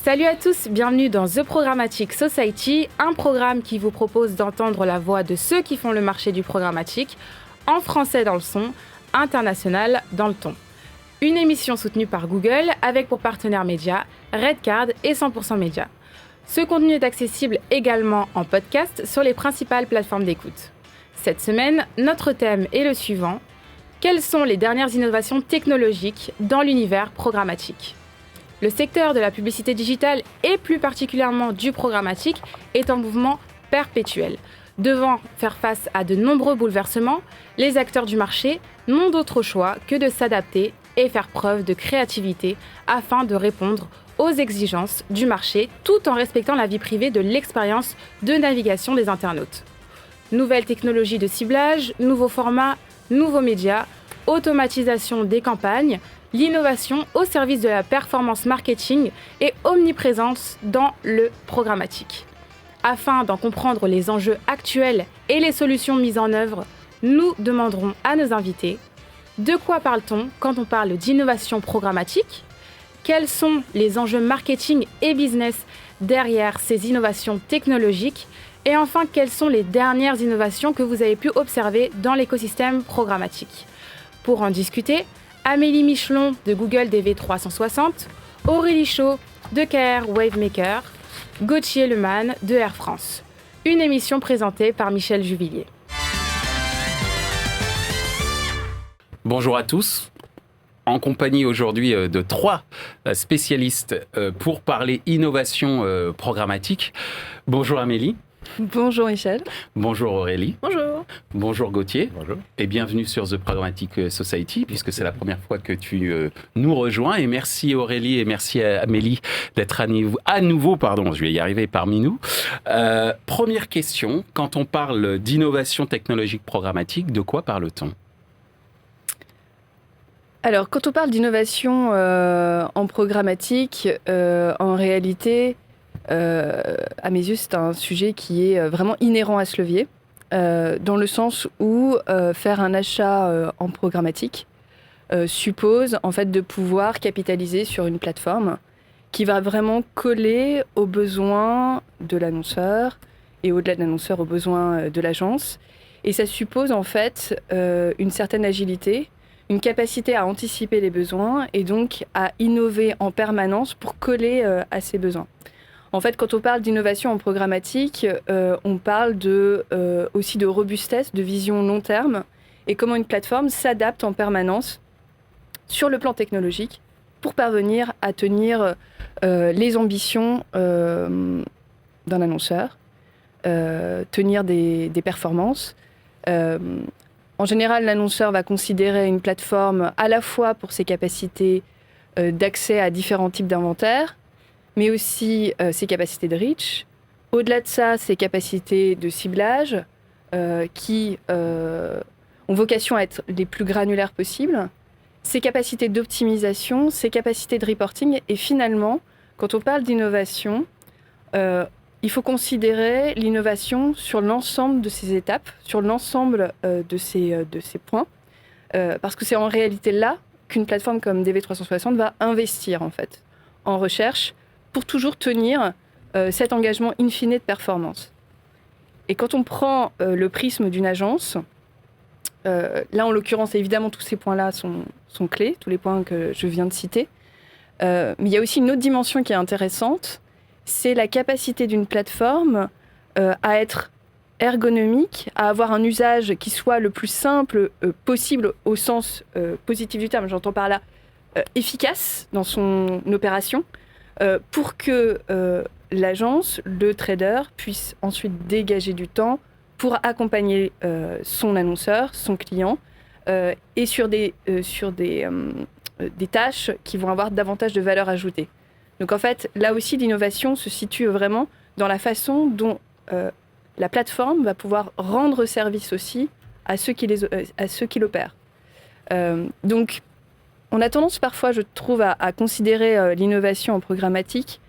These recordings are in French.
Salut à tous, bienvenue dans The Programmatic Society, un programme qui vous propose d'entendre la voix de ceux qui font le marché du programmatique, en français dans le son, international dans le ton. Une émission soutenue par Google avec pour partenaires médias Redcard et 100% Média. Ce contenu est accessible également en podcast sur les principales plateformes d'écoute. Cette semaine, notre thème est le suivant. Quelles sont les dernières innovations technologiques dans l'univers programmatique ? Le secteur de la publicité digitale et plus particulièrement du programmatique est en mouvement perpétuel. Devant faire face à de nombreux bouleversements, les acteurs du marché n'ont d'autre choix que de s'adapter et faire preuve de créativité afin de répondre aux exigences du marché tout en respectant la vie privée de l'expérience de navigation des internautes. Nouvelles technologies de ciblage, nouveaux formats, nouveaux médias, automatisation des campagnes, l'innovation au service de la performance marketing est omniprésente dans le programmatique. Afin d'en comprendre les enjeux actuels et les solutions mises en œuvre, nous demanderons à nos invités de quoi parle-t-on quand on parle d'innovation programmatique ? Quels sont les enjeux marketing et business derrière ces innovations technologiques ? Et enfin, quelles sont les dernières innovations que vous avez pu observer dans l'écosystème programmatique ? Pour en discuter, Amélie Michelon de Google DV360, Aurélie Chaud de KR Wavemaker, Gauthier Lemann de Air France. Une émission présentée par Michel Juvillier. Bonjour à tous. En compagnie aujourd'hui de 3 spécialistes pour parler innovation programmatique. Bonjour Amélie. Bonjour Michel. Bonjour Aurélie. Bonjour. Bonjour Gauthier. Bonjour. Et bienvenue sur The Programmatic Society, puisque c'est la première fois que tu nous rejoins. Et merci Aurélie et merci Amélie d'être à nouveau, je vais y arriver, parmi nous. Première question, quand on parle d'innovation technologique programmatique, de quoi parle-t-on ? Alors, quand on parle d'innovation en programmatique, en réalité, à mes yeux, c'est un sujet qui est vraiment inhérent à ce levier, dans le sens où faire un achat en programmatique suppose en fait de pouvoir capitaliser sur une plateforme qui va vraiment coller aux besoins de l'annonceur et au-delà de l'annonceur aux besoins de l'agence. Et ça suppose en fait une certaine agilité, une capacité à anticiper les besoins et donc à innover en permanence pour coller à ces besoins. En fait, quand on parle d'innovation en programmatique, on parle aussi de robustesse, de vision long terme et comment une plateforme s'adapte en permanence sur le plan technologique pour parvenir à tenir les ambitions d'un annonceur, tenir des performances. En général, l'annonceur va considérer une plateforme à la fois pour ses capacités d'accès à différents types d'inventaires, mais aussi ses capacités de reach. Au-delà de ça, ses capacités de ciblage qui ont vocation à être les plus granulaires possibles, ses capacités d'optimisation, ses capacités de reporting. Et finalement, quand on parle d'innovation, il faut considérer l'innovation sur l'ensemble de ces étapes, sur l'ensemble de ces points, parce que c'est en réalité là qu'une plateforme comme DV360 va investir en fait, en recherche, pour toujours tenir cet engagement in fine de performance. Et quand on prend le prisme d'une agence, là en l'occurrence évidemment tous ces points-là sont clés, tous les points que je viens de citer, mais il y a aussi une autre dimension qui est intéressante, c'est la capacité d'une plateforme à être ergonomique, à avoir un usage qui soit le plus simple possible au sens positif du terme, j'entends par là efficace dans son opération, pour que l'agence, le trader, puisse ensuite dégager du temps pour accompagner son annonceur, son client, et sur des tâches qui vont avoir davantage de valeur ajoutée. Donc en fait, là aussi, l'innovation se situe vraiment dans la façon dont la plateforme va pouvoir rendre service aussi à ceux qui l'opèrent. Donc, on a tendance parfois, je trouve, à considérer l'innovation en programmatique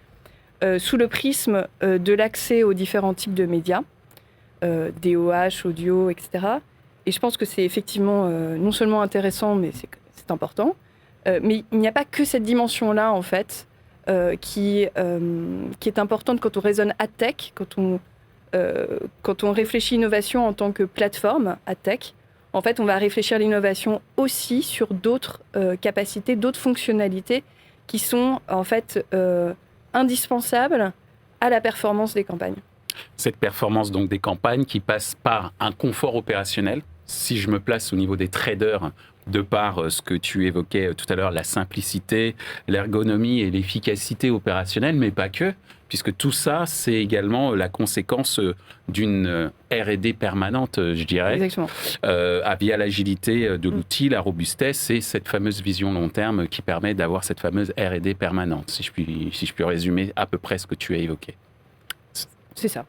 sous le prisme de l'accès aux différents types de médias, DOH, audio, etc. Et je pense que c'est effectivement non seulement intéressant, mais c'est important. Mais il n'y a pas que cette dimension-là, en fait, qui est importante quand on raisonne AdTech, quand on réfléchit innovation en tant que plateforme AdTech. En fait, on va réfléchir l'innovation aussi sur d'autres capacités, d'autres fonctionnalités qui sont en fait indispensables à la performance des campagnes. Cette performance donc des campagnes qui passe par un confort opérationnel. Si je me place au niveau des traders, de par ce que tu évoquais tout à l'heure, la simplicité, l'ergonomie et l'efficacité opérationnelle, mais pas que, puisque tout ça, c'est également la conséquence d'une R&D permanente, je dirais. Exactement. Via l'agilité de l'outil, la robustesse et cette fameuse vision long terme qui permet d'avoir cette fameuse R&D permanente, si je puis résumer à peu près ce que tu as évoqué. C'est ça.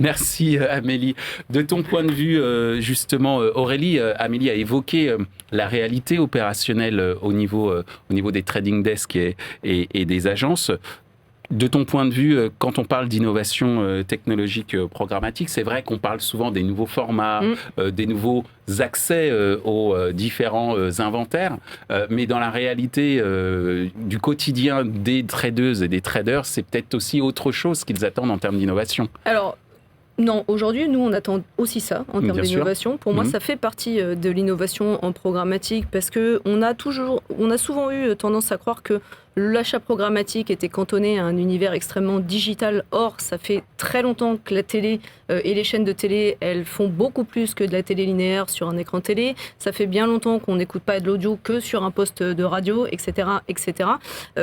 Merci Amélie. De ton point de vue, justement, Aurélie, Amélie a évoqué la réalité opérationnelle au niveau des trading desks et des agences. De ton point de vue, quand on parle d'innovation technologique programmatique, c'est vrai qu'on parle souvent des nouveaux formats, des nouveaux accès aux différents inventaires, mais dans la réalité du quotidien des tradeuses et des traders, c'est peut-être aussi autre chose qu'ils attendent en termes d'innovation. Alors, non, aujourd'hui, nous, on attend aussi ça en termes d'innovation. Pour moi, ça fait partie de l'innovation en programmatique parce qu'on a souvent eu tendance à croire que l'achat programmatique était cantonné à un univers extrêmement digital. Or, ça fait très longtemps que la télé et les chaînes de télé, elles font beaucoup plus que de la télé linéaire sur un écran télé. Ça fait bien longtemps qu'on n'écoute pas de l'audio que sur un poste de radio, etc., etc.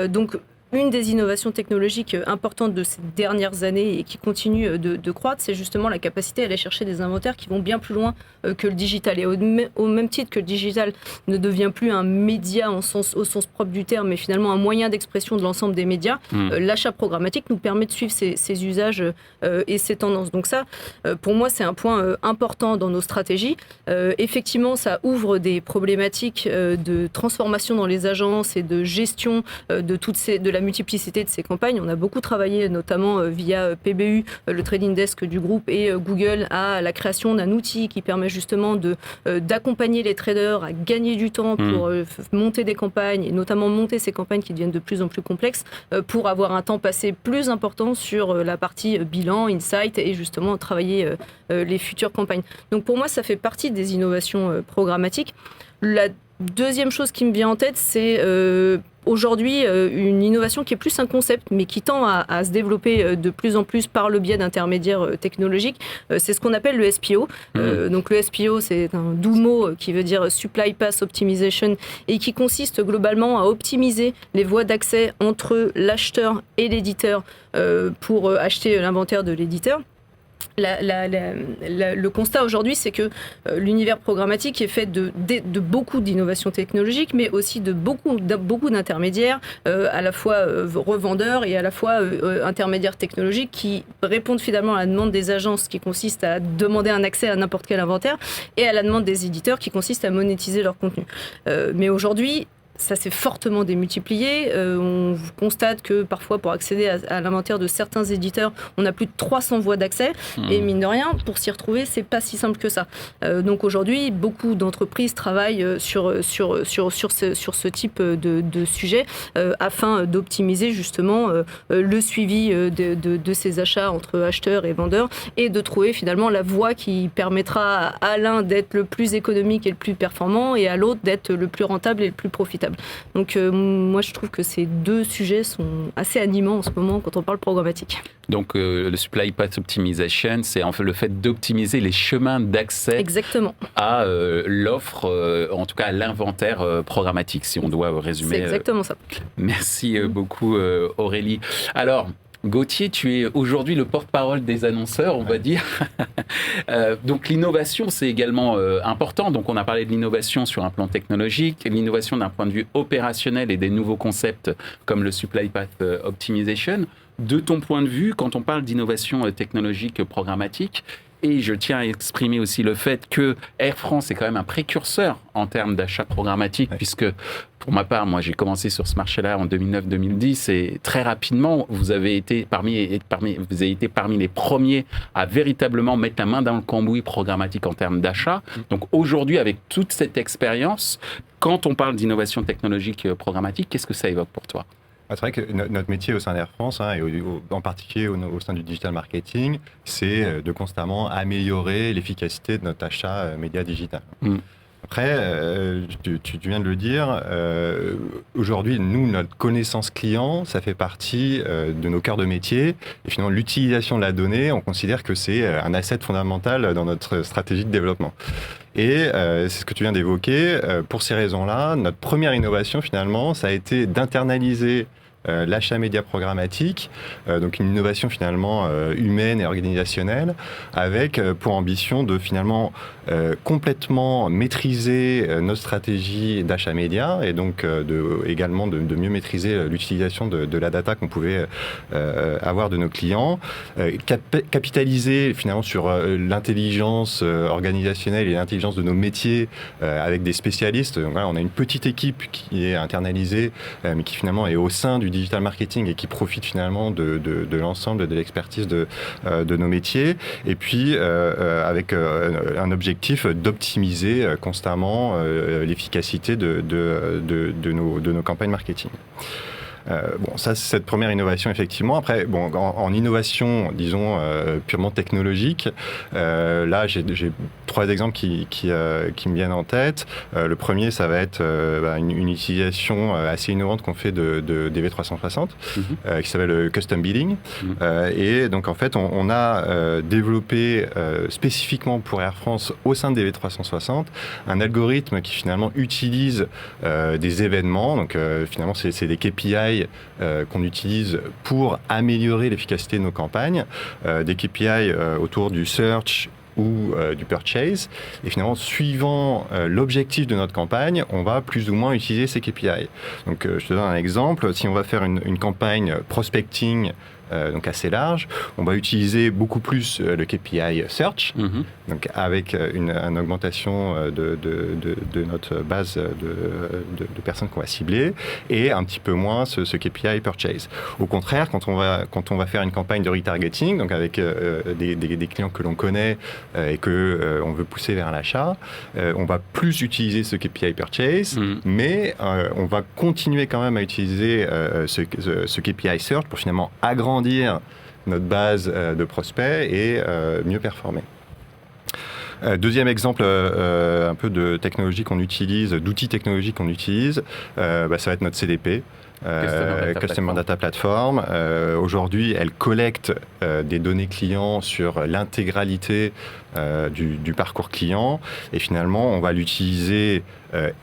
Donc, une des innovations technologiques importantes de ces dernières années et qui continue de croître, c'est justement la capacité à aller chercher des inventaires qui vont bien plus loin que le digital. Et au même titre que le digital ne devient plus un média au sens propre du terme, mais finalement un moyen d'expression de l'ensemble des médias, l'achat programmatique nous permet de suivre ces usages et ces tendances. Donc ça, pour moi, c'est un point important dans nos stratégies. Effectivement, ça ouvre des problématiques de transformation dans les agences et de gestion de la multiplicité de ces campagnes. On a beaucoup travaillé, notamment via PBU, le trading desk du groupe, et Google, à la création d'un outil qui permet justement d'accompagner les traders à gagner du temps pour monter des campagnes, et notamment monter ces campagnes qui deviennent de plus en plus complexes, pour avoir un temps passé plus important sur la partie bilan, insight, et justement travailler les futures campagnes. Donc pour moi, ça fait partie des innovations programmatiques. La deuxième chose qui me vient en tête, c'est aujourd'hui une innovation qui est plus un concept, mais qui tend à se développer de plus en plus par le biais d'intermédiaires technologiques. C'est ce qu'on appelle le SPO. Donc le SPO, c'est un doux mot qui veut dire Supply Path Optimization, et qui consiste globalement à optimiser les voies d'accès entre l'acheteur et l'éditeur pour acheter l'inventaire de l'éditeur. Le constat aujourd'hui, c'est que l'univers programmatique est fait de beaucoup d'innovations technologiques, mais aussi de beaucoup d'intermédiaires, à la fois revendeurs et à la fois intermédiaires technologiques, qui répondent finalement à la demande des agences, qui consiste à demander un accès à n'importe quel inventaire, et à la demande des éditeurs, qui consiste à monétiser leur contenu. Mais aujourd'hui, ça s'est fortement démultiplié. On constate que parfois, pour accéder à l'inventaire de certains éditeurs, on a plus de 300 voies d'accès. Et mine de rien, pour s'y retrouver, c'est pas si simple que ça. Donc aujourd'hui, beaucoup d'entreprises travaillent sur ce type de sujet afin d'optimiser justement le suivi de ces achats entre acheteurs et vendeurs, et de trouver finalement la voie qui permettra à l'un d'être le plus économique et le plus performant, et à l'autre d'être le plus rentable et le plus profitable. Donc moi je trouve que ces deux sujets sont assez animants en ce moment quand on parle programmatique. Donc le Supply Path Optimization, c'est en fait le fait d'optimiser les chemins d'accès à l'offre, en tout cas à l'inventaire programmatique, si on doit résumer. C'est exactement ça. Merci beaucoup Aurélie. Alors, Gauthier, tu es aujourd'hui le porte-parole des annonceurs, on va dire. Donc l'innovation, c'est également important. Donc on a parlé de l'innovation sur un plan technologique, l'innovation d'un point de vue opérationnel et des nouveaux concepts comme le Supply Path Optimization. De ton point de vue, quand on parle d'innovation technologique programmatique, et je tiens à exprimer aussi le fait que Air France est quand même un précurseur en termes d'achat programmatique, puisque pour ma part, moi j'ai commencé sur ce marché-là en 2009-2010, et très rapidement, vous avez été parmi les premiers à véritablement mettre la main dans le cambouis programmatique en termes d'achat. Donc aujourd'hui, avec toute cette expérience, quand on parle d'innovation technologique programmatique, qu'est-ce que ça évoque pour toi ? C'est vrai que notre métier au sein d'Air France, et en particulier au sein du digital marketing, c'est de constamment améliorer l'efficacité de notre achat média digital. Après, tu viens de le dire, aujourd'hui, nous, notre connaissance client, ça fait partie de nos cœurs de métier. Et finalement, l'utilisation de la donnée, on considère que c'est un asset fondamental dans notre stratégie de développement. Et c'est ce que tu viens d'évoquer. Pour ces raisons-là, notre première innovation, finalement, ça a été d'internaliser l'achat média programmatique, donc une innovation finalement humaine et organisationnelle, avec pour ambition de finalement complètement maîtriser notre stratégie d'achat média et donc également de mieux maîtriser l'utilisation de la data qu'on pouvait avoir de nos clients, capitaliser finalement sur l'intelligence organisationnelle et l'intelligence de nos métiers avec des spécialistes. Donc, voilà, on a une petite équipe qui est internalisée, mais qui finalement est au sein du digital marketing et qui profite finalement de l'ensemble de l'expertise de nos métiers. Et puis, avec un objectif d'optimiser constamment l'efficacité de nos campagnes marketing. Ça, c'est cette première innovation, effectivement. Après, en innovation, disons, purement technologique, là, j'ai 3 exemples qui me viennent en tête. Le premier, ça va être une utilisation assez innovante qu'on fait de DV360, qui s'appelle le Custom Bidding. Et donc, en fait, on a développé spécifiquement pour Air France, au sein de DV360, un algorithme qui, finalement, utilise des événements. Donc, finalement, c'est des KPI qu'on utilise pour améliorer l'efficacité de nos campagnes, des KPI autour du search ou du purchase. Et finalement, suivant l'objectif de notre campagne, on va plus ou moins utiliser ces KPI. Donc, je te donne un exemple. Si on va faire une campagne prospecting donc assez large, on va utiliser beaucoup plus le KPI Search, donc avec une augmentation de notre base de personnes qu'on va cibler, et un petit peu moins ce KPI Purchase. Au contraire, quand on va faire une campagne de retargeting, donc avec des clients que l'on connaît et que on veut pousser vers l'achat, on va plus utiliser ce KPI Purchase, mais on va continuer quand même à utiliser ce KPI Search pour finalement agrandir notre base de prospects et mieux performer. Deuxième exemple, un peu de technologie qu'on utilise, d'outils technologiques qu'on utilise, ça va être notre CDP. Customer Data Platform. Aujourd'hui, elle collecte des données clients sur l'intégralité du parcours client, et finalement, on va l'utiliser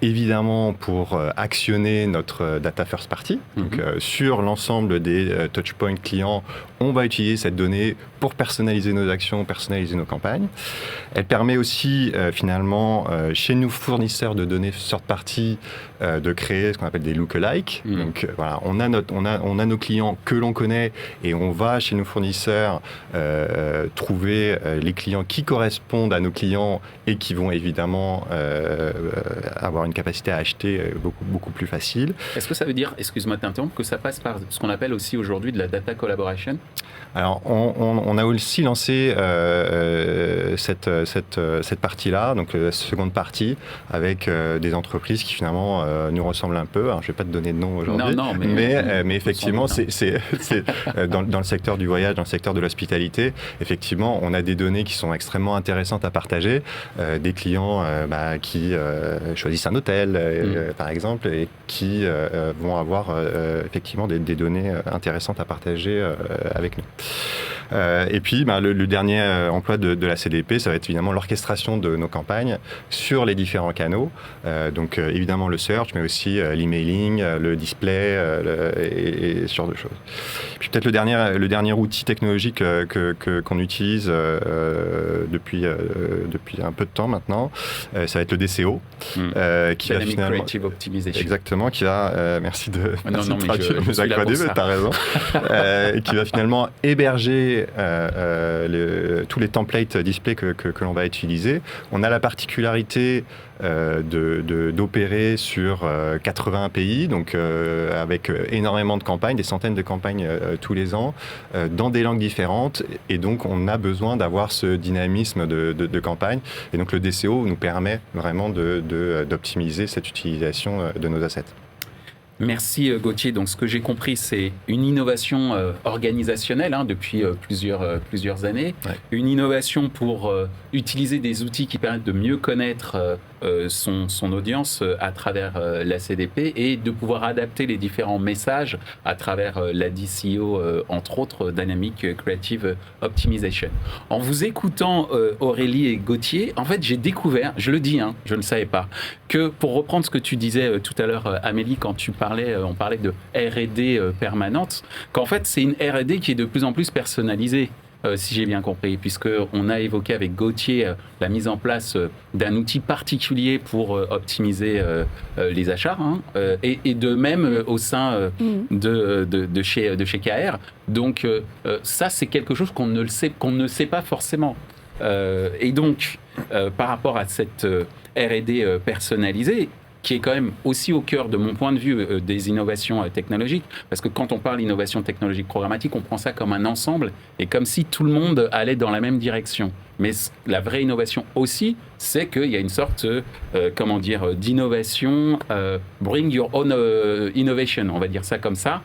évidemment pour actionner notre data first party. Donc, sur l'ensemble des touchpoints clients, on va utiliser cette donnée pour personnaliser nos actions, personnaliser nos campagnes. Elle permet aussi finalement chez nous fournisseurs de données third party de créer ce qu'on appelle des lookalike. Donc voilà, on a nos clients que l'on connaît, et on va chez nos fournisseurs trouver les clients qui correspondent à nos clients et qui vont évidemment avoir une capacité à acheter beaucoup plus facile. Est-ce que ça veut dire, excuse-moi de t'interrompre, que ça passe par ce qu'on appelle aussi aujourd'hui de la data collaboration ? Alors, on a aussi lancé cette partie-là, donc la seconde partie, avec des entreprises qui finalement nous ressemblent un peu. Alors, je ne vais pas te donner de nom aujourd'hui, mais effectivement, c'est dans le secteur du voyage, dans le secteur de l'hospitalité, effectivement, on a des données qui sont extrêmement intéressantes à partager. Des clients qui choisissent un hôtel, par exemple, et qui vont avoir effectivement des données intéressantes à partager avec nous. Et puis, le dernier emploi de la CDP, ça va être évidemment l'orchestration de nos campagnes sur les différents canaux. Donc, évidemment, le search, mais aussi l'emailing, le display et ce genre de choses. Puis peut-être le dernier outil technologique qu'on utilise depuis un peu de temps maintenant, ça va être le DCO, qui va finalement... Creative Optimization. Exactement, qui va... merci de traduire mes acronymes, mais t'as raison. Qui va finalement héberger tous les templates display que l'on va utiliser. On a la particularité d'opérer sur 80 pays, donc avec énormément de campagnes, des centaines de campagnes tous les ans, dans des langues différentes, et donc on a besoin d'avoir ce dynamisme de campagne, et donc le DCO nous permet vraiment d'optimiser cette utilisation de nos assets. Merci Gauthier. Donc ce que j'ai compris, c'est une innovation organisationnelle depuis plusieurs années. Ouais. Une innovation pour utiliser des outils qui permettent de mieux connaître son audience à travers la CDP et de pouvoir adapter les différents messages à travers la DCO, entre autres Dynamic Creative Optimization. En vous écoutant Aurélie et Gauthier, en fait j'ai découvert, je le dis, je ne le savais pas, que pour reprendre ce que tu disais tout à l'heure Amélie quand on parlait de R&D permanente, qu'en fait c'est une R&D qui est de plus en plus personnalisée. Si j'ai bien compris, puisqu'on a évoqué avec Gauthier la mise en place d'un outil particulier pour optimiser les achats, et de même au sein de chez KR. Donc ça, c'est quelque chose qu'on ne sait pas forcément. Et donc, par rapport à cette R&D personnalisée, qui est quand même aussi au cœur, de mon point de vue, des innovations technologiques. Parce que quand on parle d'innovation technologique programmatique, on prend ça comme un ensemble et comme si tout le monde allait dans la même direction. Mais la vraie innovation aussi, c'est qu'il y a une sorte, d'innovation, bring your own innovation, on va dire ça comme ça.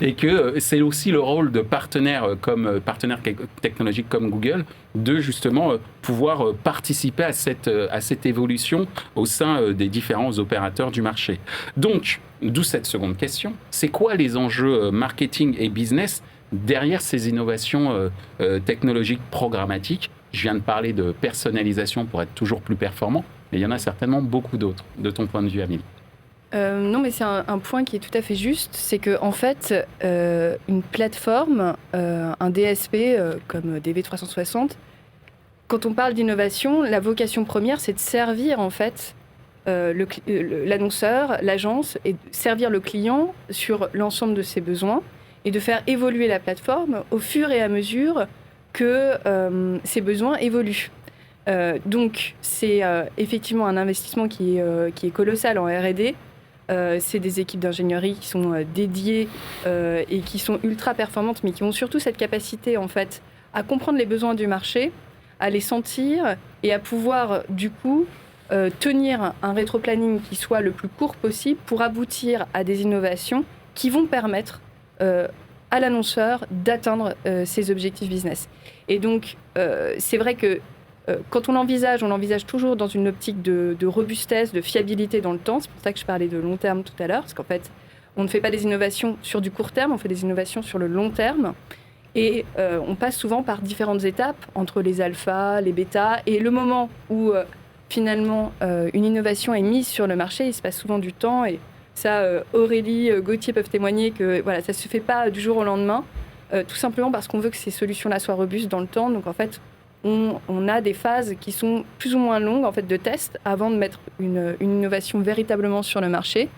Et que c'est aussi le rôle de partenaires technologiques comme Google, de justement pouvoir participer à cette évolution au sein des différents opérateurs du marché. Donc, d'où cette seconde question, c'est quoi les enjeux marketing et business derrière ces innovations technologiques programmatiques? Je viens de parler de personnalisation pour être toujours plus performant, mais il y en a certainement beaucoup d'autres, de ton point de vue, Amélie. Non, mais c'est un point qui est tout à fait juste, c'est qu'en fait, une plateforme, un DSP comme DV360, quand on parle d'innovation, la vocation première, c'est de servir en fait l'annonceur, l'agence, et de servir le client sur l'ensemble de ses besoins et de faire évoluer la plateforme au fur et à mesure que ses besoins évoluent. Donc, c'est effectivement un investissement qui est colossal en R&D. C'est des équipes d'ingénierie qui sont dédiées et qui sont ultra performantes, mais qui ont surtout cette capacité en fait à comprendre les besoins du marché, à les sentir et à pouvoir du coup tenir un rétro-planning qui soit le plus court possible pour aboutir à des innovations qui vont permettre à l'annonceur d'atteindre ses objectifs business. Et donc, c'est vrai que quand on l'envisage toujours dans une optique de robustesse, de fiabilité dans le temps. C'est pour ça que je parlais de long terme tout à l'heure, parce qu'en fait, on ne fait pas des innovations sur du court terme, on fait des innovations sur le long terme. Et on passe souvent par différentes étapes, entre les alphas, les bêtas, et le moment où finalement une innovation est mise sur le marché, il se passe souvent du temps. Et ça, Aurélie, Gauthier peuvent témoigner que voilà, ça ne se fait pas du jour au lendemain, tout simplement parce qu'on veut que ces solutions-là soient robustes dans le temps. Donc en fait, on a des phases qui sont plus ou moins longues en fait, de test avant de mettre une innovation véritablement sur le marché.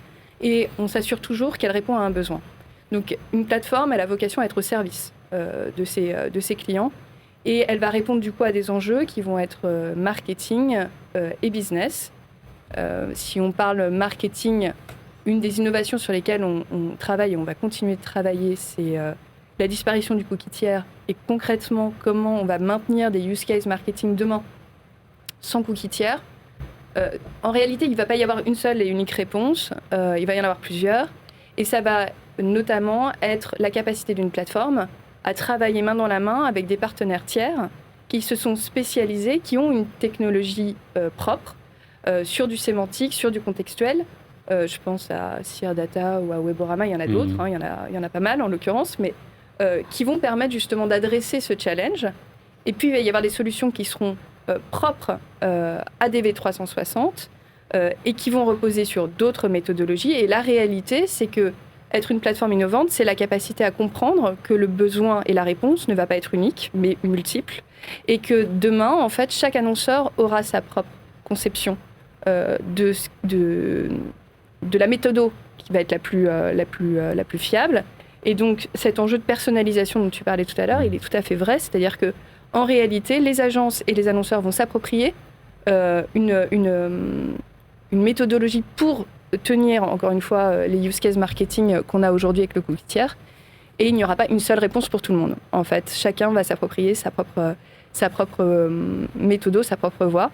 Et on s'assure toujours qu'elle répond à un besoin. Donc une plateforme, elle a vocation à être au service de ses clients. Et elle va répondre du coup à des enjeux qui vont être marketing et business. Si on parle marketing, une des innovations sur lesquelles on travaille et on va continuer de travailler, c'est la disparition du cookie tiers et concrètement comment on va maintenir des use cases marketing demain sans cookie tiers. En réalité, il ne va pas y avoir une seule et unique réponse, il va y en avoir plusieurs. Et ça va notamment être la capacité d'une plateforme à travailler main dans la main avec des partenaires tiers qui se sont spécialisés, qui ont une technologie propre sur du sémantique, sur du contextuel. Je pense à Seerdata ou à Weborama, il y en a d'autres, il y en a pas mal en l'occurrence, mais qui vont permettre justement d'adresser ce challenge. Et puis, il va y avoir des solutions qui seront propres à DV360 et qui vont reposer sur d'autres méthodologies. Et la réalité, c'est que être une plateforme innovante, c'est la capacité à comprendre que le besoin et la réponse ne va pas être unique, mais multiple. Et que demain, en fait, chaque annonceur aura sa propre conception de la méthodo qui va être la plus fiable. Et donc, cet enjeu de personnalisation dont tu parlais tout à l'heure, il est tout à fait vrai. C'est-à-dire qu'en réalité, les agences et les annonceurs vont s'approprier une méthodologie pour tenir, encore une fois, les use cases marketing qu'on a aujourd'hui avec le cookie tiers. Et il n'y aura pas une seule réponse pour tout le monde. En fait, chacun va s'approprier sa propre méthodo, sa propre voie.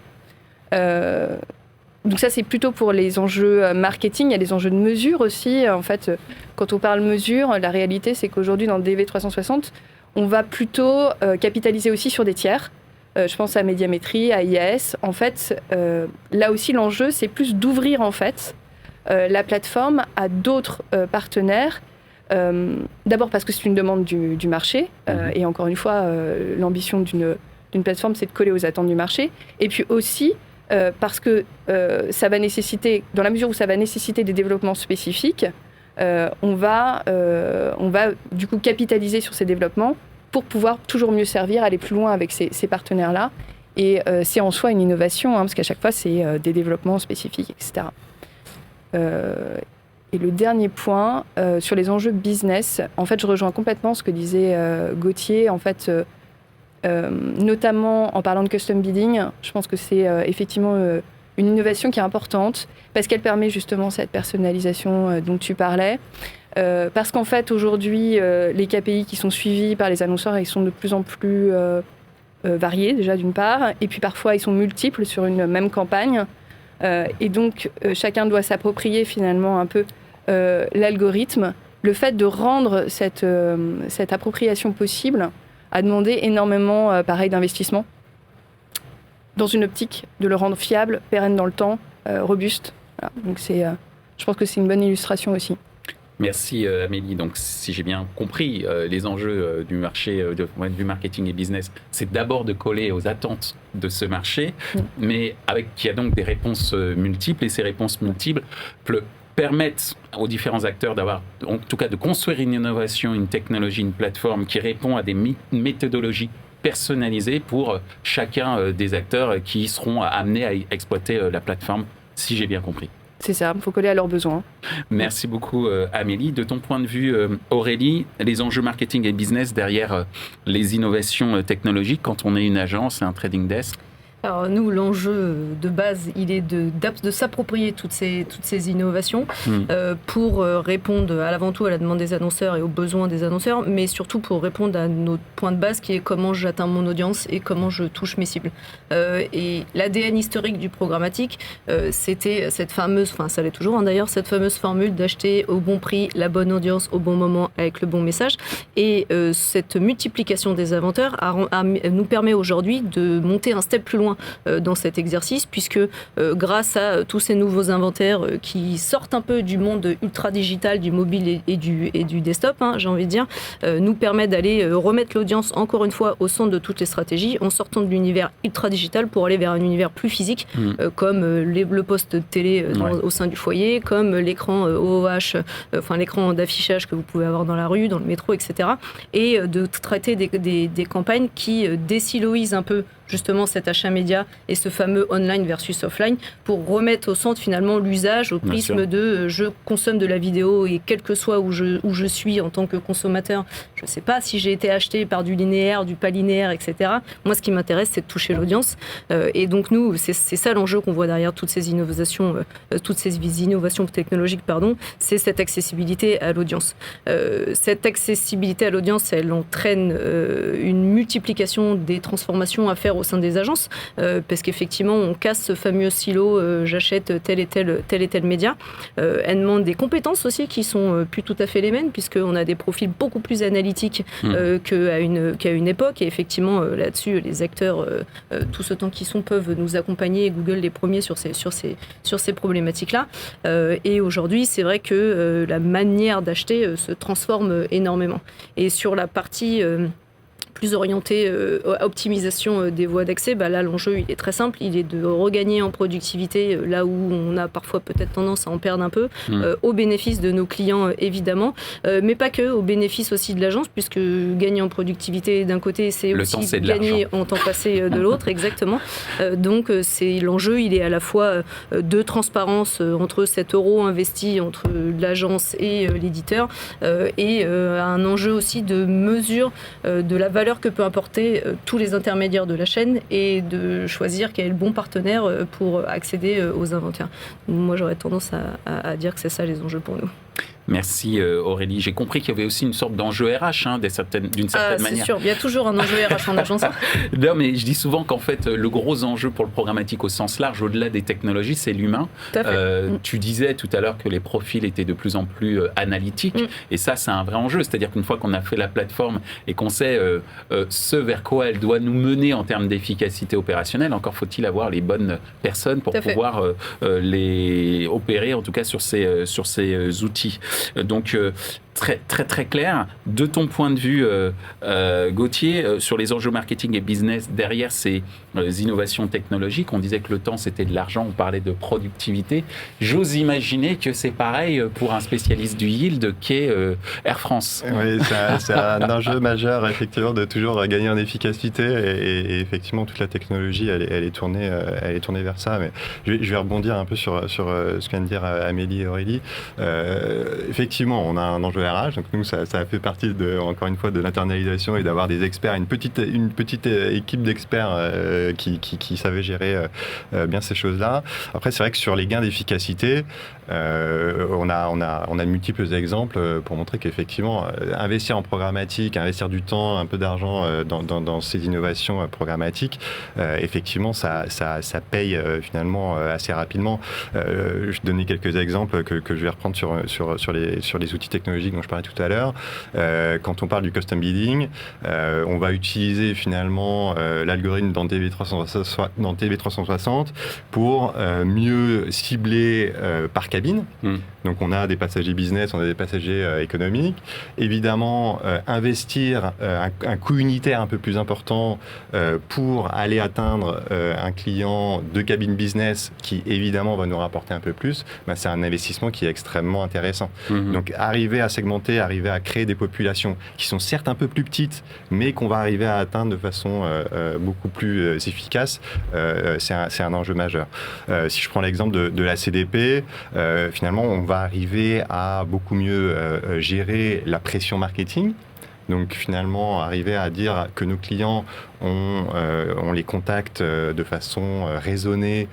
Donc ça, c'est plutôt pour les enjeux marketing. Il y a les enjeux de mesure aussi. En fait, quand on parle mesure, la réalité, c'est qu'aujourd'hui, dans le DV360, on va plutôt capitaliser aussi sur des tiers. Je pense à Médiamétrie, à IAS. En fait, là aussi, l'enjeu, c'est plus d'ouvrir en fait la plateforme à d'autres partenaires. D'abord parce que c'est une demande du marché. Et encore une fois, l'ambition d'une plateforme, c'est de coller aux attentes du marché. Et puis aussi parce que ça va nécessiter, dans la mesure où ça va nécessiter des développements spécifiques, on va du coup capitaliser sur ces développements pour pouvoir toujours mieux servir, aller plus loin avec ces partenaires-là. Et c'est en soi une innovation, parce qu'à chaque fois, c'est des développements spécifiques, etc. Et le dernier point, sur les enjeux business, en fait, je rejoins complètement ce que disait Gauthier. En fait, notamment en parlant de custom bidding, je pense que c'est effectivement une innovation qui est importante parce qu'elle permet justement cette personnalisation dont tu parlais. Parce qu'en fait, aujourd'hui, les KPI qui sont suivis par les annonceurs, ils sont de plus en plus variés, déjà d'une part, et puis parfois, ils sont multiples sur une même campagne. Et donc, chacun doit s'approprier finalement un peu l'algorithme. Le fait de rendre cette appropriation possible a demandé énormément, pareil, d'investissement dans une optique de le rendre fiable, pérenne dans le temps, robuste. Voilà. Donc, je pense que c'est une bonne illustration aussi. Merci Amélie. Donc, si j'ai bien compris, les enjeux du marché, du marketing et business, c'est d'abord de coller aux attentes de ce marché, mais qui a donc des réponses multiples, et ces réponses multiples permettent aux différents acteurs d'avoir, en tout cas de construire une innovation, une technologie, une plateforme qui répond à des méthodologies personnalisées pour chacun des acteurs qui seront amenés à exploiter la plateforme, si j'ai bien compris. C'est ça, il faut coller à leurs besoins. Merci beaucoup Amélie. De ton point de vue, Aurélie, les enjeux marketing et business derrière les innovations technologiques quand on est une agence et un trading desk? Alors nous, l'enjeu de base, il est de s'approprier toutes ces innovations pour répondre avant tout à la demande des annonceurs et aux besoins des annonceurs, mais surtout pour répondre à notre point de base qui est comment j'atteins mon audience et comment je touche mes cibles. Et l'ADN historique du programmatique, c'était cette fameuse, enfin ça l'est toujours d'ailleurs, cette fameuse formule d'acheter au bon prix, la bonne audience au bon moment avec le bon message. Et cette multiplication des inventaires nous permet aujourd'hui de monter un step plus loin dans cet exercice, puisque grâce à tous ces nouveaux inventaires qui sortent un peu du monde ultra digital, du mobile et du desktop, j'ai envie de dire, nous permet d'aller remettre l'audience encore une fois au centre de toutes les stratégies en sortant de l'univers ultra digital pour aller vers un univers plus physique, comme le poste télé au sein du foyer, comme l'écran OOH, enfin l'écran d'affichage que vous pouvez avoir dans la rue, dans le métro, etc. Et de traiter des campagnes qui désiloisent un peu justement cet achat média et ce fameux online versus offline pour remettre au centre finalement l'usage au prisme de je consomme de la vidéo et quel que soit où je suis en tant que consommateur, je ne sais pas si j'ai été acheté par du linéaire, du pas linéaire, etc. Moi, ce qui m'intéresse, c'est de toucher l'audience. Et donc nous, c'est ça l'enjeu qu'on voit derrière toutes ces innovations technologiques, c'est cette accessibilité à l'audience. Cette accessibilité à l'audience, elle entraîne une multiplication des transformations à faire au sein des agences, parce qu'effectivement, on casse ce fameux silo, j'achète tel et tel média. Elle demande des compétences aussi qui sont plus tout à fait les mêmes, puisqu'on a des profils beaucoup plus analytiques qu'à une époque. Et effectivement, là-dessus, les acteurs, tout ce temps qu'ils sont, peuvent nous accompagner, Google les premiers sur ces problématiques-là. Et aujourd'hui, c'est vrai que la manière d'acheter se transforme énormément. Et sur la partie plus orienté à optimisation des voies d'accès, là l'enjeu il est très simple, il est de regagner en productivité là où on a parfois peut-être tendance à en perdre un peu, au bénéfice de nos clients évidemment, mais pas que, au bénéfice aussi de l'agence, puisque gagner en productivité d'un côté c'est aussi gagner en temps passé de l'autre, exactement. Donc c'est l'enjeu, il est à la fois de transparence entre cet euro investi entre l'agence et l'éditeur, et un enjeu aussi de mesure de la valeur que peut apporter tous les intermédiaires de la chaîne et de choisir quel est le bon partenaire pour accéder aux inventaires. Moi, j'aurais tendance à dire que c'est ça les enjeux pour nous. Merci Aurélie. J'ai compris qu'il y avait aussi une sorte d'enjeu RH d'une certaine manière. C'est sûr, il y a toujours un enjeu RH en agence. Non, mais je dis souvent qu'en fait, le gros enjeu pour le programmatique au sens large, au-delà des technologies, c'est l'humain. Tu disais tout à l'heure que les profils étaient de plus en plus analytiques, et ça, c'est un vrai enjeu. C'est-à-dire qu'une fois qu'on a fait la plateforme et qu'on sait ce vers quoi elle doit nous mener en termes d'efficacité opérationnelle, encore faut-il avoir les bonnes personnes pour pouvoir les opérer, en tout cas sur ces outils. Donc, très, très, très clair. De ton point de vue, Gauthier, sur les enjeux marketing et business, derrière ces innovations technologiques, on disait que le temps, c'était de l'argent, on parlait de productivité. J'ose imaginer que c'est pareil pour un spécialiste du yield qu'est Air France. Oui, c'est un enjeu majeur, effectivement, de toujours gagner en efficacité. Et effectivement, toute la technologie, elle est tournée vers ça. Mais je vais rebondir un peu sur ce qu'vient de dire Amélie et Aurélie. Effectivement, on a un enjeu RH, donc nous, ça a fait partie, encore une fois, de l'internalisation et d'avoir des experts, une petite équipe d'experts qui savaient gérer bien ces choses-là. Après, c'est vrai que sur les gains d'efficacité, on a de multiples exemples pour montrer qu'effectivement, investir en programmatique, investir du temps, un peu d'argent dans ces innovations programmatiques, effectivement, ça paye finalement assez rapidement. Je donnais quelques exemples que je vais reprendre sur les outils technologiques dont je parlais tout à l'heure. Quand on parle du custom bidding, on va utiliser finalement l'algorithme dans TV360 pour mieux cibler par cabine. Donc on a des passagers business, on a des passagers économiques. Évidemment, investir un coût unitaire un peu plus important pour aller atteindre un client de cabine business qui évidemment va nous rapporter un peu plus, c'est un investissement qui est extrêmement intéressant. Donc arriver à segmenter, arriver à créer des populations qui sont certes un peu plus petites, mais qu'on va arriver à atteindre de façon beaucoup plus efficace, c'est un enjeu majeur. Si je prends l'exemple de la CDP, finalement on va arriver à beaucoup mieux gérer la pression marketing. Donc finalement, arriver à dire que nos clients, on les contacte de façon raisonnée,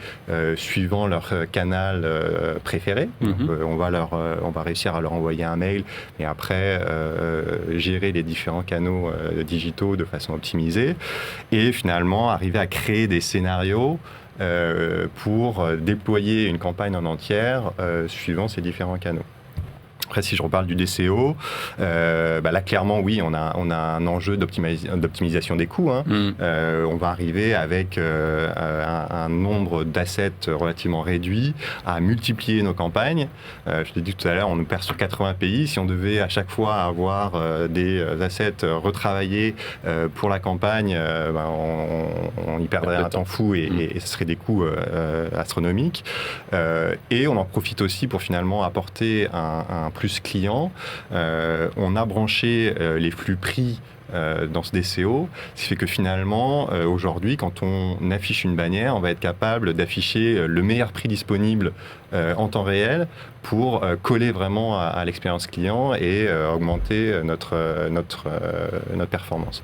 suivant leur canal préféré. Donc, on va réussir à leur envoyer un mail, et après gérer les différents canaux digitaux de façon optimisée. Et finalement, arriver à créer des scénarios pour déployer une campagne en entière suivant ces différents canaux. Après, si je reparle du DCO, là, clairement, oui, on a un enjeu d'optimisation des coûts. On va arriver avec un nombre d'assets relativement réduit à multiplier nos campagnes. Je l'ai dit tout à l'heure, on opère sur 80 pays. Si on devait à chaque fois avoir des assets retravaillés pour la campagne, on y perdrait un temps fou et ce serait des coûts astronomiques. Et on en profite aussi pour finalement apporter un plus client. On a branché les flux prix dans ce DCO, ce qui fait que finalement, aujourd'hui, quand on affiche une bannière, on va être capable d'afficher le meilleur prix disponible en temps réel pour coller vraiment à l'expérience client et augmenter notre performance.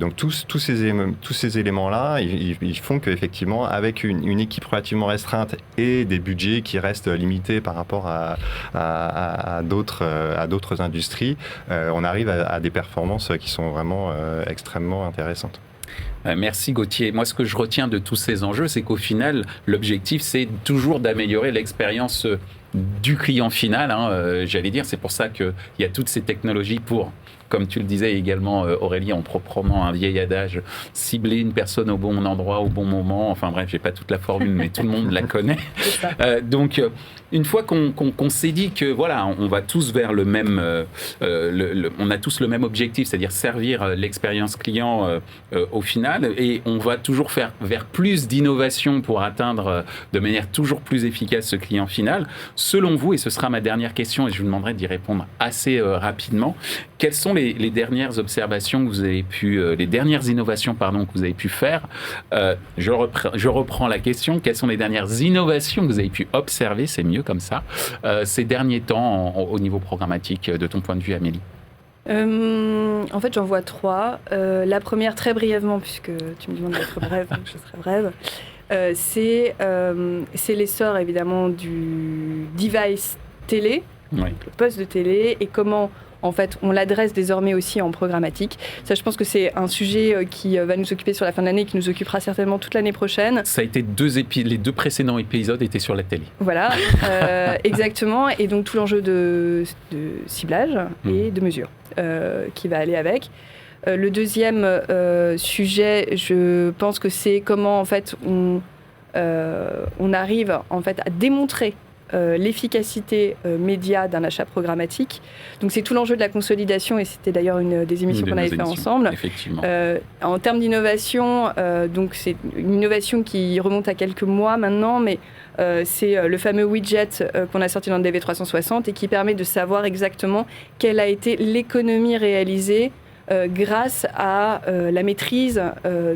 Donc tous ces éléments-là, ils font qu'effectivement, avec une équipe relativement restreinte et des budgets qui restent limités par rapport à d'autres industries, on arrive à des performances qui sont vraiment extrêmement intéressantes. Merci Gauthier. Moi, ce que je retiens de tous ces enjeux, c'est qu'au final, l'objectif, c'est toujours d'améliorer l'expérience du client final. J'allais dire, c'est pour ça qu'il y a toutes ces technologies pour, comme tu le disais également, Aurélie, en proprement un vieil adage, cibler une personne au bon endroit, au bon moment. Enfin bref, j'ai pas toute la formule, mais tout le monde la connaît. Donc, une fois qu'on s'est dit que voilà, on va tous vers le même, on a tous le même objectif, c'est-à-dire servir l'expérience client au final, et on va toujours faire vers plus d'innovation pour atteindre de manière toujours plus efficace ce client final. Selon vous, et ce sera ma dernière question, et je vous demanderai d'y répondre assez rapidement, quelles sont les dernières observations que vous avez pu, les dernières innovations que vous avez pu faire? Je reprends la question. Quelles sont les dernières innovations que vous avez pu observer, c'est mieux comme ça, ces derniers temps au niveau programmatique, de ton point de vue, Amélie? En fait, j'en vois 3. La première, très brièvement, puisque tu me demandes d'être brève, donc je serai brève. C'est l'essor évidemment du device télé le poste de télé, et comment en fait on l'adresse désormais aussi en programmatique. Ça, je pense que c'est un sujet qui va nous occuper sur la fin de l'année, qui nous occupera certainement toute l'année prochaine. Ça a été les 2 précédents épisodes étaient sur la télé. Voilà, exactement. Et donc tout l'enjeu de ciblage et de mesure qui va aller avec. Le deuxième sujet, je pense que c'est comment en fait on arrive en fait à démontrer l'efficacité média d'un achat programmatique. Donc c'est tout l'enjeu de la consolidation, et c'était d'ailleurs une des émissions qu'on avait fait ensemble. Effectivement. En termes d'innovation, donc c'est une innovation qui remonte à quelques mois maintenant, mais c'est le fameux widget qu'on a sorti dans le DV360 et qui permet de savoir exactement quelle a été l'économie réalisée grâce à la maîtrise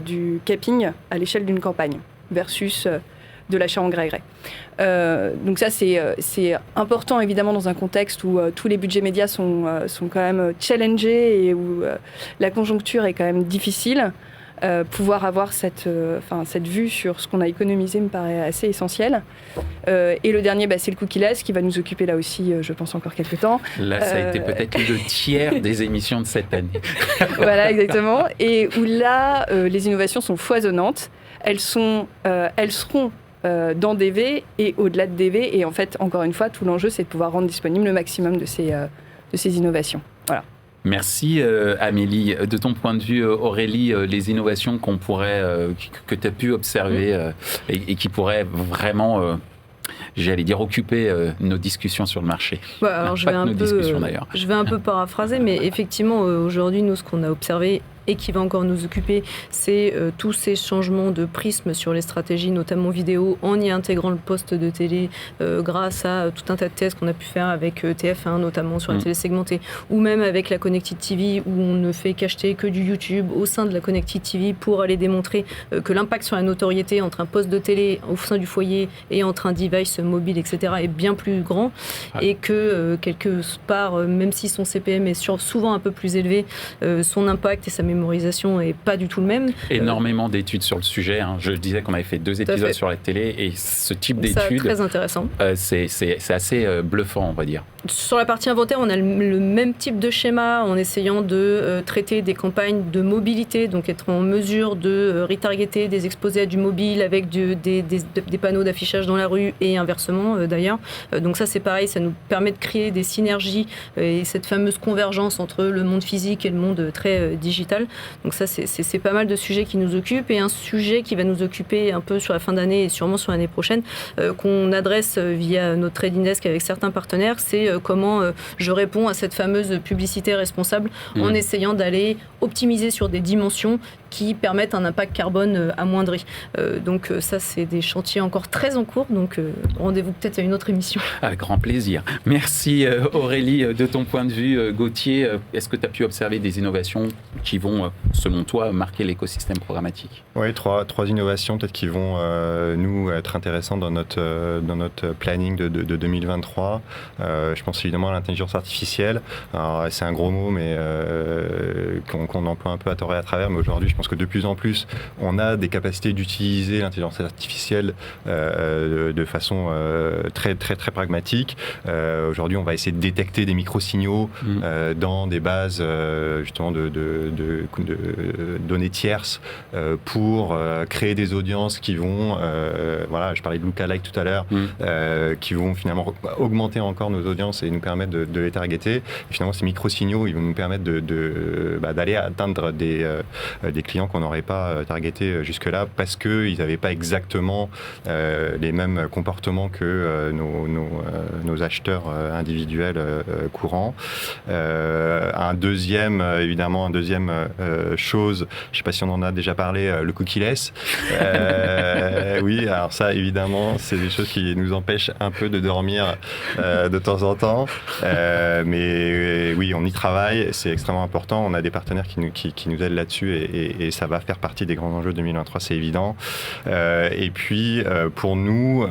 du capping à l'échelle d'une campagne versus de l'achat en gré à gré. Donc ça, c'est important évidemment dans un contexte où tous les budgets médias sont quand même challengés et où la conjoncture est quand même difficile. Pouvoir avoir cette vue sur ce qu'on a économisé me paraît assez essentiel. Et le dernier, c'est le cookie-less qui va nous occuper là aussi, je pense, encore quelques temps. Là, ça a été peut-être le tiers des émissions de cette année. Voilà, exactement. Et où là, les innovations sont foisonnantes. Elles seront dans DV et au-delà de DV. Et en fait, encore une fois, tout l'enjeu, c'est de pouvoir rendre disponible le maximum de ces innovations. Voilà. Merci Amélie. De ton point de vue, Aurélie, les innovations que tu as pu observer et qui pourraient vraiment, j'allais dire, occuper nos discussions sur le marché. Alors, je vais un peu paraphraser, mais effectivement, aujourd'hui, nous, ce qu'on a observé et qui va encore nous occuper, c'est tous ces changements de prisme sur les stratégies, notamment vidéo, en y intégrant le poste de télé grâce à tout un tas de tests qu'on a pu faire avec TF1, notamment sur la télé segmentée, ou même avec la Connected TV, où on ne fait qu'acheter que du YouTube au sein de la Connected TV pour aller démontrer que l'impact sur la notoriété entre un poste de télé au sein du foyer et entre un device mobile, etc., est bien plus grand, et que quelque part, même si son CPM est souvent un peu plus élevé, son impact et sa mémorisation est pas du tout le même. Énormément d'études sur le sujet. Je disais qu'on avait fait 2 épisodes sur la télé, et ce type d'études, très intéressant. C'est assez bluffant, on va dire. Sur la partie inventaire, on a le même type de schéma en essayant de traiter des campagnes de mobilité, donc être en mesure de retargeter des exposés à du mobile avec des panneaux d'affichage dans la rue et inversement d'ailleurs. Donc ça, c'est pareil, ça nous permet de créer des synergies et cette fameuse convergence entre le monde physique et le monde très digital. Donc ça, c'est pas mal de sujets qui nous occupent, et un sujet qui va nous occuper un peu sur la fin d'année et sûrement sur l'année prochaine, qu'on adresse via notre trading desk avec certains partenaires, c'est comment je réponds à cette fameuse publicité responsable en essayant d'aller optimiser sur des dimensions qui permettent un impact carbone amoindri. Donc ça, c'est des chantiers encore très en cours, donc rendez-vous peut-être à une autre émission. Avec grand plaisir. Merci Aurélie. De ton point de vue, Gauthier, est-ce que tu as pu observer des innovations qui vont, selon toi, marquer l'écosystème programmatique ? Oui, trois innovations peut-être qui vont nous être intéressantes dans notre planning de 2023. Je pense évidemment à l'intelligence artificielle. Alors, c'est un gros mot, mais qu'on emploie un peu à tort et à travers, mais aujourd'hui, je pense que de plus en plus, on a des capacités d'utiliser l'intelligence artificielle de façon très, très, très pragmatique. Aujourd'hui, on va essayer de détecter des micro-signaux dans des bases justement de données tierces pour créer des audiences qui vont, voilà, je parlais de lookalike tout à l'heure, qui vont finalement augmenter encore nos audiences et nous permettre de les targeter. Et finalement, ces micro-signaux, ils vont nous permettre d'aller atteindre des clients qu'on n'aurait pas targetés jusque-là parce qu'ils n'avaient pas exactement les mêmes comportements que nos acheteurs individuels courants. Un deuxième chose, je ne sais pas si on en a déjà parlé, le cookie-less. Oui, alors ça, évidemment, c'est des choses qui nous empêchent un peu de dormir de temps en temps. Mais oui, on y travaille, c'est extrêmement important. On a des partenaires qui nous aident là-dessus et et ça va faire partie des grands enjeux 2023, c'est évident. Et puis, pour nous,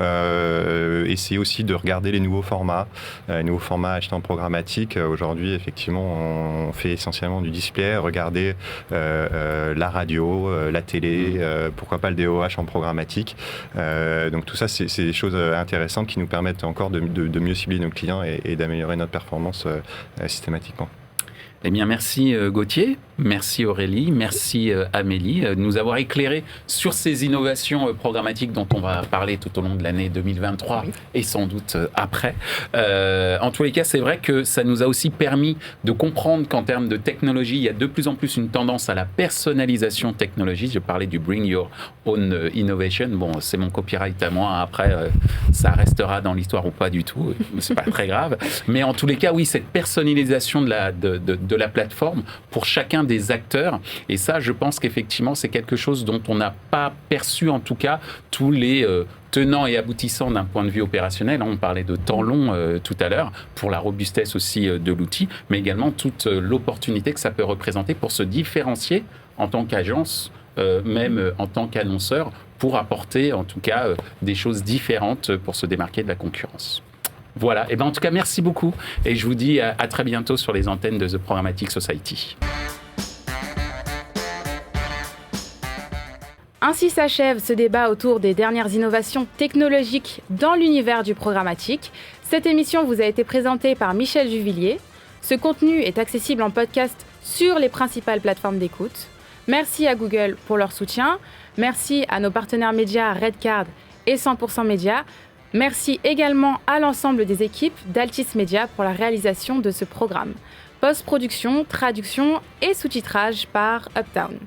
essayer aussi de regarder les nouveaux formats achetant programmatique. Aujourd'hui, effectivement, on fait essentiellement du display, regarder la radio, la télé, pourquoi pas le DOH en programmatique. Donc tout ça, c'est des choses intéressantes qui nous permettent encore de mieux cibler nos clients et d'améliorer notre performance systématiquement. Eh bien, merci Gauthier, merci Aurélie, merci Amélie de nous avoir éclairé sur ces innovations programmatiques dont on va parler tout au long de l'année 2023 et sans doute après. En tous les cas, c'est vrai que ça nous a aussi permis de comprendre qu'en termes de technologie, il y a de plus en plus une tendance à la personnalisation technologique. Je parlais du Bring Your Own Innovation. Bon, c'est mon copyright à moi. Après, ça restera dans l'histoire ou pas du tout. C'est pas très grave. Mais en tous les cas, oui, cette personnalisation de la plateforme pour chacun des acteurs. Et ça, je pense qu'effectivement, c'est quelque chose dont on n'a pas perçu, en tout cas, tous les tenants et aboutissants d'un point de vue opérationnel. On parlait de temps long tout à l'heure, pour la robustesse aussi de l'outil, mais également toute l'opportunité que ça peut représenter pour se différencier en tant qu'agence, même en tant qu'annonceur, pour apporter en tout cas des choses différentes pour se démarquer de la concurrence. Voilà, et bien en tout cas merci beaucoup et je vous dis à très bientôt sur les antennes de The Programmatic Society. Ainsi s'achève ce débat autour des dernières innovations technologiques dans l'univers du programmatique. Cette émission vous a été présentée par Michel Juvillier. Ce contenu est accessible en podcast sur les principales plateformes d'écoute. Merci à Google pour leur soutien. Merci à nos partenaires médias Redcard et 100% Média. Merci également à l'ensemble des équipes d'Altis Media pour la réalisation de ce programme. Post-production, traduction et sous-titrage par Uptown.